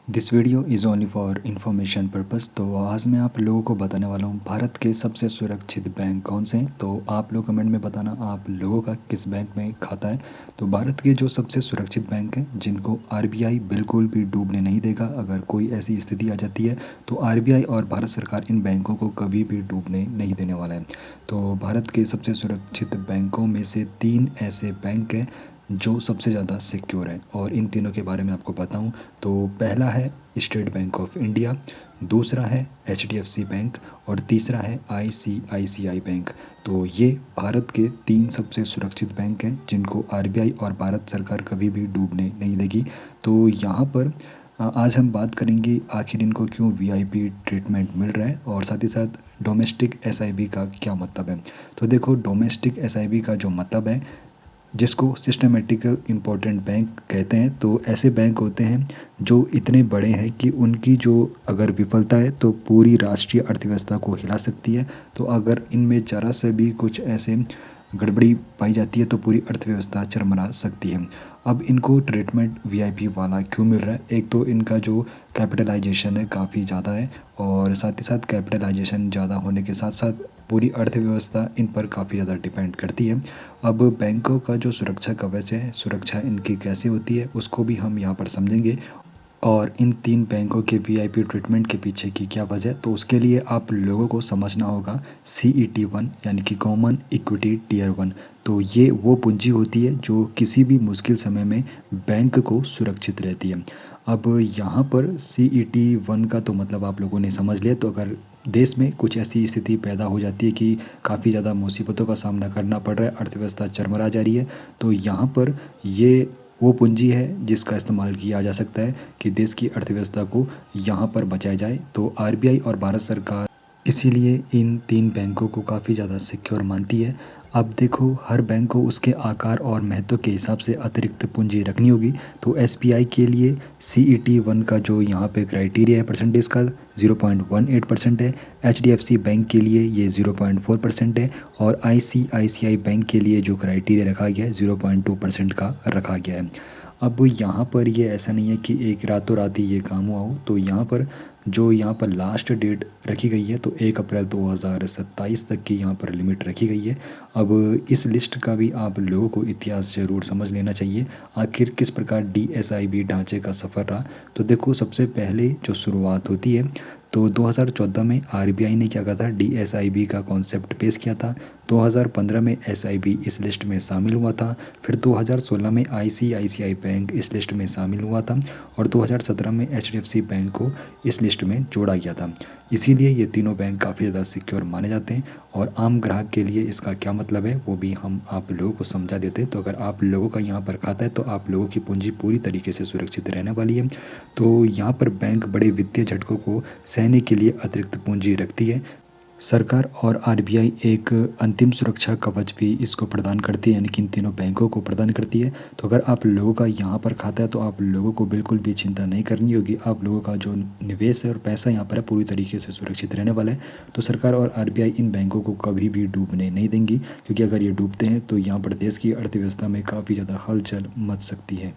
This video is only for information purpose. तो आज मैं आप लोगों को बताने वाला हूँ भारत के सबसे सुरक्षित बैंक कौन से हैं। तो आप लोग कमेंट में बताना आप लोगों का किस बैंक में खाता है। तो भारत के जो सबसे सुरक्षित बैंक हैं जिनको आरबीआई बिल्कुल भी डूबने नहीं देगा, अगर कोई ऐसी स्थिति आ जाती है तो आरबीआई और भारत सरकार इन बैंकों को कभी भी डूबने नहीं देने वाला है। तो भारत के सबसे सुरक्षित बैंकों में से 3 ऐसे बैंक हैं जो सबसे ज़्यादा सिक्योर है और इन तीनों के बारे में आपको बताऊं तो पहला है स्टेट बैंक ऑफ इंडिया, दूसरा है एचडीएफसी बैंक और तीसरा है आईसीआईसीआई बैंक। तो ये भारत के 3 सबसे सुरक्षित बैंक हैं जिनको आरबीआई और भारत सरकार कभी भी डूबने नहीं देगी। तो यहाँ पर आज हम बात करेंगे आखिर इनको क्यों वीआईपी ट्रीटमेंट मिल रहा है और साथ ही साथ डोमेस्टिक एसआईबी का क्या मतलब है। तो देखो, डोमेस्टिक एसआईबी का जो मतलब है, जिसको सिस्टमेटिकल इम्पोर्टेंट बैंक कहते हैं, तो ऐसे बैंक होते हैं जो इतने बड़े हैं कि उनकी जो अगर विफलता है तो पूरी राष्ट्रीय अर्थव्यवस्था को हिला सकती है। तो अगर इनमें ज़रा से भी कुछ ऐसे गड़बड़ी पाई जाती है तो पूरी अर्थव्यवस्था चरमरा सकती है। अब इनको ट्रीटमेंट वीआईपी वाला क्यों मिल रहा है? एक तो इनका जो कैपिटलाइजेशन है काफ़ी ज़्यादा है और साथ ही साथ कैपिटलाइजेशन ज़्यादा होने के साथ साथ पूरी अर्थव्यवस्था इन पर काफ़ी ज़्यादा डिपेंड करती है। अब बैंकों का जो सुरक्षा कवच है, सुरक्षा इनकी कैसे होती है, उसको भी हम यहाँ पर समझेंगे और इन 3 बैंकों के वीआईपी ट्रीटमेंट के पीछे की क्या वजह। तो उसके लिए आप लोगों को समझना होगा CET1 यानी कि कॉमन इक्विटी टियर 1। तो ये वो पूंजी होती है जो किसी भी मुश्किल समय में बैंक को सुरक्षित रहती है। अब यहाँ पर CET1 का तो मतलब आप लोगों ने समझ लिया। तो अगर देश में कुछ ऐसी स्थिति पैदा हो जाती है कि काफ़ी ज़्यादा मुसीबतों का सामना करना पड़ रहा है, अर्थव्यवस्था चरमरा जा रही है, तो यहाँ पर ये वो पूंजी है जिसका इस्तेमाल किया जा सकता है कि देश की अर्थव्यवस्था को यहाँ पर बचाया जाए। तो आरबीआई और भारत सरकार इसीलिए इन 3 बैंकों को काफ़ी ज़्यादा सिक्योर मानती है। अब देखो, हर बैंक को उसके आकार और महत्व के हिसाब से अतिरिक्त पूंजी रखनी होगी। तो एसबीआई के लिए CET1 का जो यहाँ पे क्राइटेरिया है परसेंटेज का 0.18% है, एचडीएफसी बैंक के लिए ये 0.4% है और आईसीआईसीआई बैंक के लिए जो क्राइटेरिया रखा गया है 0.2% का रखा गया है। अब यहाँ पर ये ऐसा नहीं है कि एक रातों रात ही ये काम हुआ हो। तो यहाँ पर लास्ट डेट रखी गई है तो 1 अप्रैल 2027 तक की यहाँ पर लिमिट रखी गई है। अब इस लिस्ट का भी आप लोगों को इतिहास ज़रूर समझ लेना चाहिए, आखिर किस प्रकार DSIB ढांचे का सफ़र रहा। तो देखो, सबसे पहले जो शुरुआत होती है तो 2014 में आरबीआई ने क्या कहा था, DSIB का कॉन्सेप्ट पेश किया था। 2015 में SIB इस लिस्ट में शामिल हुआ था। फिर 2016 में आईसीआईसीआई बैंक इस लिस्ट में शामिल हुआ था और 2017 में एचडीएफसी बैंक को इस लिस्ट में जोड़ा गया था। इसीलिए ये तीनों बैंक काफ़ी ज़्यादा सिक्योर माने जाते हैं और आम ग्राहक के लिए इसका क्या मतलब है वो भी हम आप लोगों को समझा देते हैं। तो अगर आप लोगों का यहाँ पर खाता है तो आप लोगों की पूंजी पूरी तरीके से सुरक्षित रहने वाली है। तो यहाँ पर बैंक बड़े वित्तीय झटकों को सहने के लिए अतिरिक्त पूंजी रखती है। सरकार और आरबीआई एक अंतिम सुरक्षा कवच भी इसको प्रदान करती है, यानी कि इन तीनों बैंकों को प्रदान करती है। तो अगर आप लोगों का यहाँ पर खाता है तो आप लोगों को बिल्कुल भी चिंता नहीं करनी होगी। आप लोगों का जो निवेश है और पैसा यहाँ पर है पूरी तरीके से सुरक्षित रहने वाला है। तो सरकार और आरबीआई इन बैंकों को कभी भी डूबने नहीं देंगी, क्योंकि अगर ये डूबते हैं तो यहाँ पर देश की अर्थव्यवस्था में काफ़ी ज़्यादा हलचल मच सकती है।